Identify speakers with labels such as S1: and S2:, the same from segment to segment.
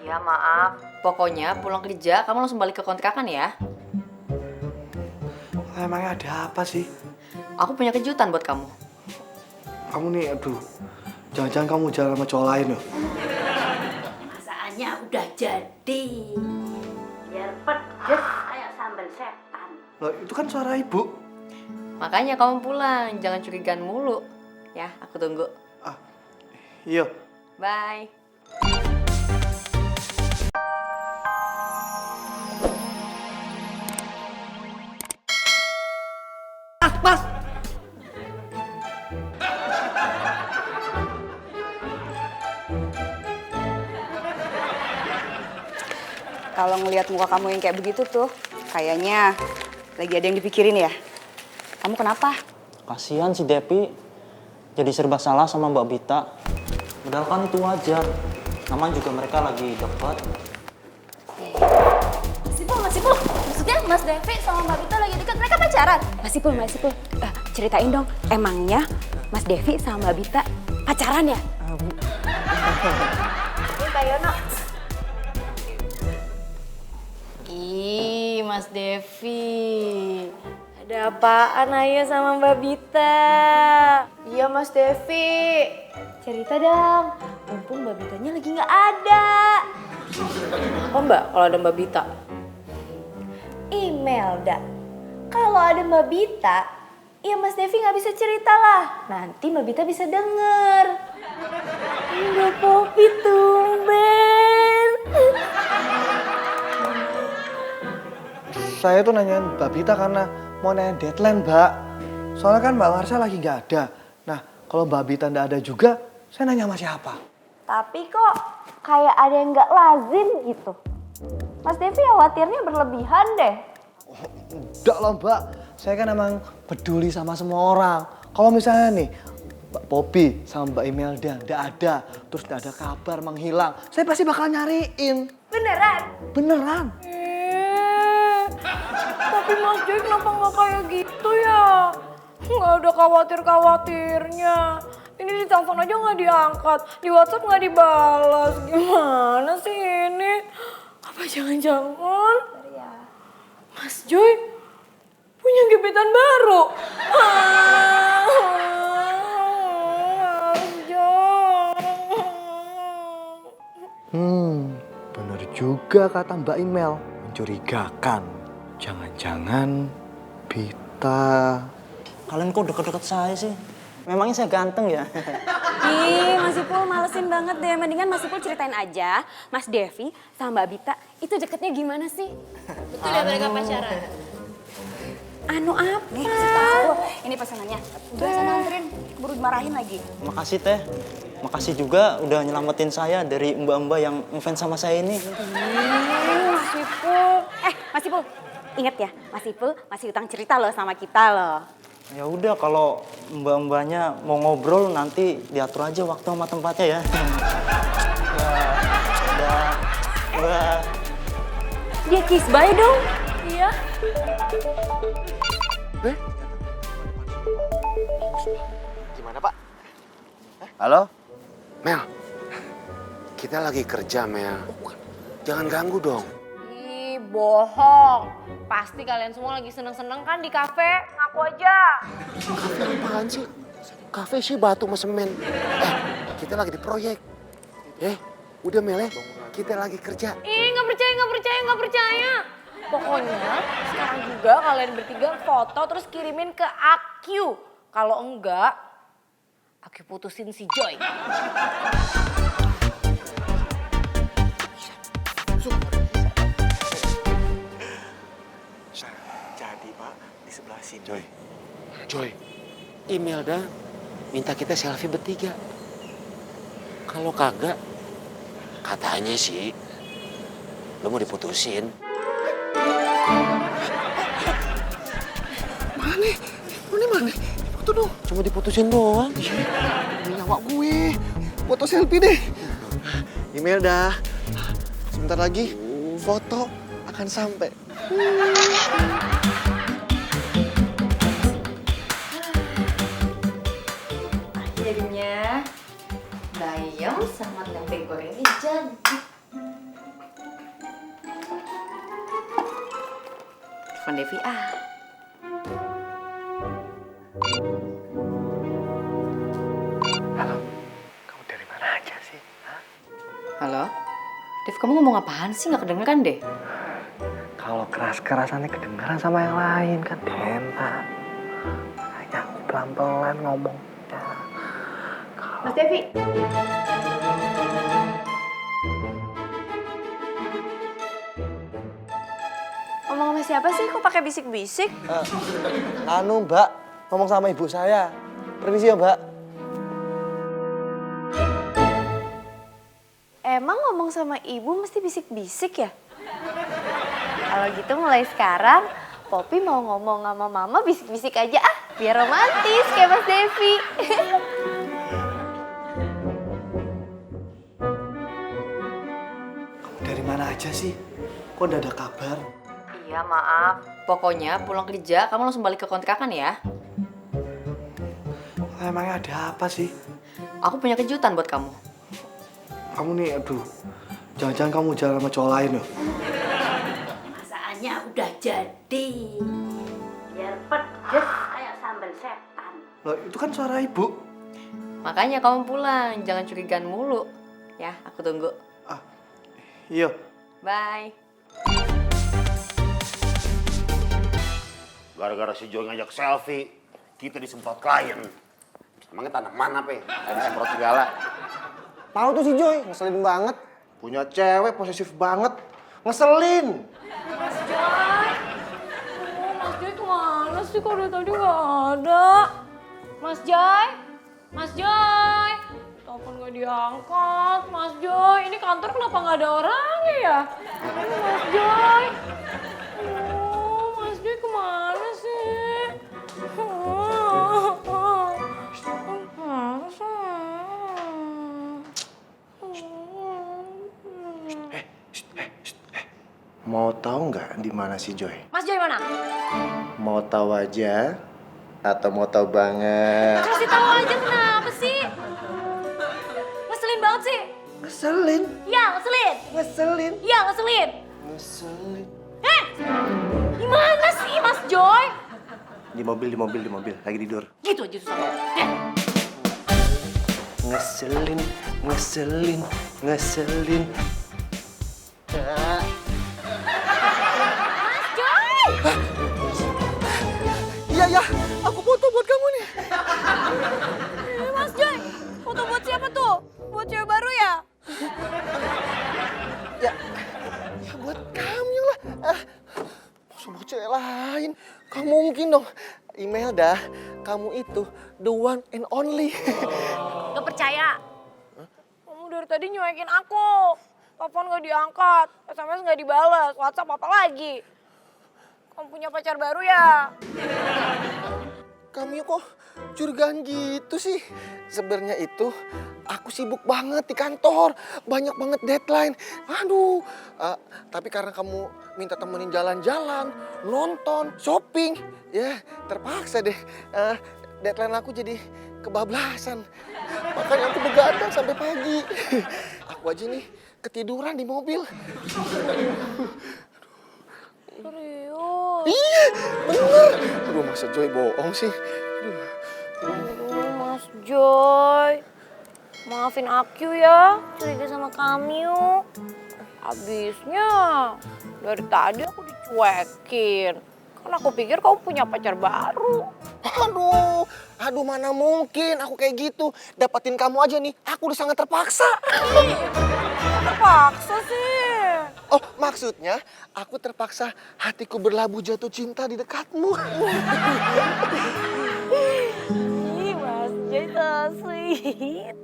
S1: Ya maaf, pokoknya pulang kerja kamu langsung balik ke kontrakan ya.
S2: Emangnya ada apa sih?
S1: Aku punya kejutan buat kamu.
S2: Kamu nih, aduh. Jangan-jangan kamu jalan sama cowok lain ya?
S3: Masakannya udah jadi. Biar pedes kayak sambal setan.
S2: Loh, itu kan suara ibu.
S1: Makanya kamu pulang, jangan curigaan mulu. Ya, aku tunggu.
S2: Ah, iya.
S1: Bye.
S2: Mas!
S4: Kalau ngelihat muka kamu yang kayak begitu tuh, kayaknya lagi ada yang dipikirin ya. Kamu kenapa?
S5: Kasihan si Depi jadi serba salah sama Mbak Bita. Padahal kan itu wajar. Namanya juga mereka lagi dekat.
S3: Mas Ipul. Maksudnya Mas Devi sama Mbak Bita lagi dekat, mereka pacaran?
S4: Mas Ipul, ceritain dong. Emangnya Mas Devi sama Mbak Bita pacaran ya?
S3: Ini Kak Yono.
S1: Ih, Mas Devi. Ada apaan ayo sama Mbak Bita? Iya, Mas Devi. Cerita dong. Mumpung Mbak Bitanya lagi nggak ada. Apa Mbak kalau ada Mbak Bita?
S3: Imelda. Kalau ada Mbak Bita, ya Mas Devi nggak bisa cerita lah. Nanti Mbak Bita bisa denger. Mbak Popi tumben.
S2: Saya tuh nanyain Mbak Bita karena mau nanya deadline, Mbak. Soalnya kan Mbak Marsha lagi nggak ada. Nah, kalau Mbak Bita nggak ada juga, saya nanya sama siapa?
S3: Tapi kok kayak ada yang nggak lazim gitu. Mas Devi khawatirnya berlebihan deh.
S2: Enggak loh, Mbak. Saya kan emang peduli sama semua orang. Kalau misalnya nih, Mbak Popi sama Mbak Imelda nggak ada, terus nggak ada kabar, menghilang, saya pasti bakal nyariin.
S3: Beneran?
S2: Beneran.
S1: Tapi Mas Joy kenapa nggak kayak gitu ya? Nggak ada khawatir-khawatirnya. Ini ditelepon aja nggak diangkat, di WhatsApp nggak dibalas. Gimana sih ini? Apa jangan-jangan Mas Joy punya gebetan baru? Mas Joy.
S2: Bener juga kata Mbak Imel. Mencurigakan. Jangan-jangan Bita.
S5: Kalian kok deket-deket saya sih? Memangnya saya ganteng ya?
S4: Ih, Mas Ipul malesin banget deh. Mendingan Mas Ipul ceritain aja, Mas Devi sama Mbak Bita itu deketnya gimana sih?
S3: Betul ya mereka pacaran?
S4: Anu apa? Nih, kasih tahu. Ini pesanannya. Udah sana anterin, keburu dimarahin lagi.
S5: Makasih Teh. Makasih juga udah nyelamatin saya dari mbak-mbak yang ngefans sama saya ini.
S4: Mas Ipul. Mas Ipul, inget ya, Mas Ipul masih utang cerita loh sama kita loh.
S5: Ya udah kalau mbak-mbaknya mau ngobrol nanti diatur aja waktu sama tempatnya ya. Udah.
S4: Dia kiss bye dong.
S3: Iya.
S6: Gimana, Pak? Halo? Mel, kita lagi kerja, Mel. Jangan ganggu dong.
S1: Ih, bohong. Pasti kalian semua lagi seneng-seneng kan di kafe? Ngaku aja.
S6: Kafe apaan sih? Kafe sih batu sama semen. Kita lagi di proyek. Udah Mel ya, kita lagi kerja.
S1: Ih, nggak percaya. Pokoknya sekarang juga kalian bertiga foto terus kirimin ke Aku. Kalau enggak, aku putusin si Joy.
S7: Jadi Pak, di sebelah sini.
S6: Joy, Imelda minta kita selfie bertiga. Kalau kagak, katanya sih, lo mau diputusin. Mana? Foto dong. Cuma diputusin doang.
S2: Ini nyawa gue. Foto selfie deh. Imelda, sebentar lagi foto akan sampai.
S1: Akhirnya bayam sama tempe gorengnya jadi.
S8: Telepon Devi ah.
S2: Halo, kamu dari mana aja sih? Hah?
S8: Halo? Dev, kamu ngomong apaan sih? Nggak kedengeran deh.
S2: Kalau keras-kerasannya kedengaran sama yang lain kan, Denta. Makanya aku pelan-pelan ngomongnya.
S3: Mas Devi. Ngomong sama siapa sih? Kok pakai bisik-bisik?
S2: Anu Mbak, ngomong sama ibu saya. Permisi ya Mbak.
S3: Emang ngomong sama ibu mesti bisik-bisik ya? Kalau gitu mulai sekarang, Poppy mau ngomong sama mama bisik-bisik aja ah. Biar romantis kayak Mas Devi.
S2: Kamu dari mana aja sih? Kok udah ada kabar?
S8: Iya, maaf. Pokoknya pulang kerja, kamu langsung balik ke kontrakan ya.
S2: Emangnya ada apa sih?
S8: Aku punya kejutan buat kamu.
S2: Kamu nih, aduh. Jangan-jangan kamu jalan sama cowok lain loh.
S9: Masakannya udah jadi. Biar pedes kayak sambal setan.
S2: Loh, itu kan suara ibu.
S8: Makanya kamu pulang, jangan curigaan mulu. Ya, aku tunggu.
S2: Ah, iya.
S8: Bye.
S6: Gara-gara si Joy ngajak selfie, kita disemprot klien. Emangnya tanaman apa ya? Kayak disemprot segala.
S2: Tahu tuh si Joy, ngeselin banget.
S6: Punya cewek posesif banget. Ngeselin.
S1: Mas Joy. Oh, Mas Joy kemana sih? Kok dari tadi nggak ada? Mas Joy. Mas Joy. Telepon nggak diangkat. Mas Joy, ini kantor kenapa nggak ada orangnya ya? Mas Joy. Oh, Mas Joy kemana sih?
S7: Mau tahu nggak di mana si Joy?
S1: Mas Joy mana?
S7: Mau tahu aja atau mau tahu banget?
S1: Kasih tahu aja kenapa sih? Ngeselin banget sih.
S2: Ngeselin?
S1: Iya, ngeselin.
S2: Ngeselin?
S1: Iya, ngeselin.
S2: Ngeselin.
S1: Gimana sih Mas Joy?
S7: Di mobil. Lagi tidur.
S1: Gitu aja susah.
S2: Ngeselin.
S1: Mas Joy!
S2: Iya, aku foto buat kamu nih.
S1: Mas Joy, foto buat siapa tuh? Buat cewek baru ya?
S2: Ya buat kamu lah. Semua cewek lain. Kamu mungkin dong. Imelda, kamu itu the one and only.
S1: Gak percaya. Kamu dari tadi nyuekin aku. Telepon gak diangkat, SMS gak dibalas, WhatsApp apa lagi? Kamu punya pacar baru ya?
S2: Kamu kok curigaan gitu sih? Sebenarnya itu aku sibuk banget di kantor, banyak banget deadline. Aduh, tapi karena kamu minta temenin jalan-jalan, nonton, shopping, ya terpaksa deh. Deadline aku jadi kebablasan. Makanya aku begadang sampai pagi. Aku aja nih ketiduran di mobil.
S1: Serius?
S2: Iya, bener. Aduh, masa Joy bohong sih?
S1: Aduh, Mas Joy. Maafin aku ya, curiga sama kamu. Abisnya, dari tadi aku dicuekin. Kan aku pikir kamu punya pacar baru.
S2: Aduh mana mungkin aku kayak gitu. Dapatin kamu aja nih, aku udah sangat terpaksa.
S1: Terpaksa sih.
S2: Oh, maksudnya aku terpaksa hatiku berlabuh jatuh cinta di dekatmu.
S1: Ih, Mas Joy so sweet.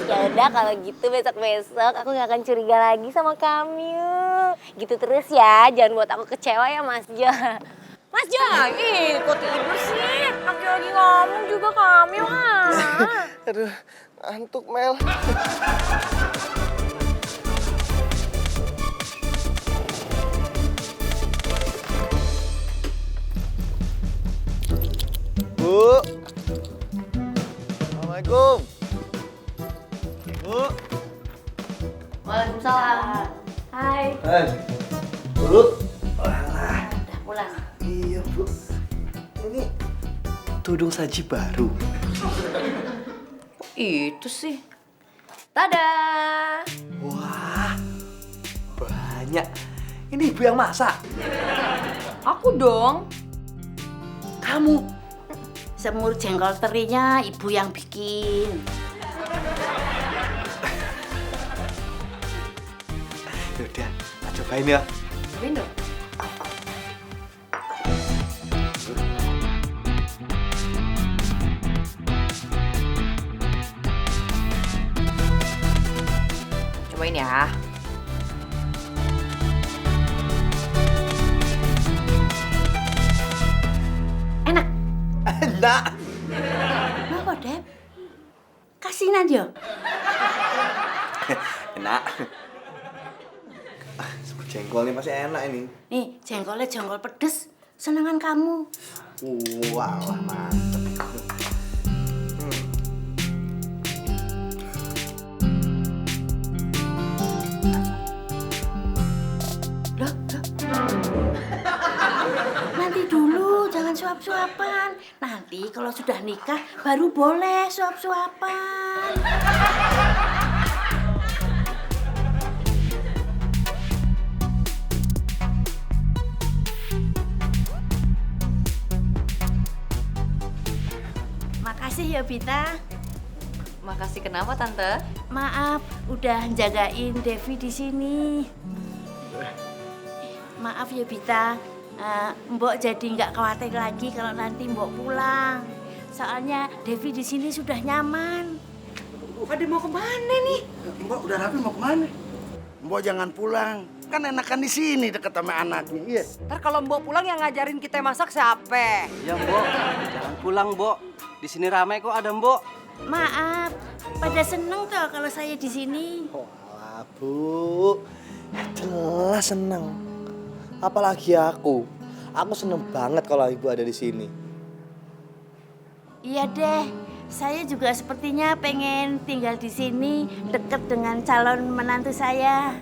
S1: Yaudah kalau gitu besok-besok aku gak akan curiga lagi sama kamu. Gitu terus ya, jangan buat aku kecewa ya Mas Joy. Mas Joy, ih kok tidur sih? Aku lagi ngomong juga kamu
S2: Aduh, ngantuk Mel. Bu. Assalamualaikum. Bu.
S3: Waalaikumsalam. Hai.
S2: Bu. Bu, ini tudung saji baru.
S9: Itu sih. Tada!
S2: Wah, banyak. Ini ibu yang masak.
S9: Aku dong.
S2: Kamu.
S9: Semur jengkol terinya ibu yang bikin.
S2: Yaudah, tak cobain ya.
S9: Cobain dong. Cobain ya. Enak.
S2: Enak.
S9: Kenapa, Dep? Kasinan ya?
S2: Enak. Semur jengkol nih masih enak ini.
S9: Nih, jengkolnya jengkol pedes. Senangan kamu.
S2: Wah, mantep.
S9: Loh. Nanti dulu, jangan suap-suapan. Nanti kalau sudah nikah, baru boleh suap-suapan. Makasih ya, Bita.
S8: Makasih kenapa, Tante?
S9: Maaf, udah jagain Devi di sini. Maaf ya, Bita. Mbok jadi nggak khawatir lagi kalau nanti Mbok pulang. Soalnya Devi di sini sudah nyaman.
S6: Pada mau kemana nih? Mbok udah rapi mau kemana? Mbok jangan pulang. Kan enakan di sini deket sama anaknya. Iya.
S10: Ntar kalau Mbok pulang yang ngajarin kita masak siapa?
S11: Ya Mbok, jangan pulang Mbok. Di sini ramai kok ada Mbok.
S9: Maaf, pada seneng toh kalau saya di sini.
S2: Wah, Bu. Jelas seneng. Apalagi aku. Aku seneng banget kalau ibu ada di sini.
S9: Iya deh, saya juga sepertinya pengen tinggal di sini deket dengan calon menantu saya.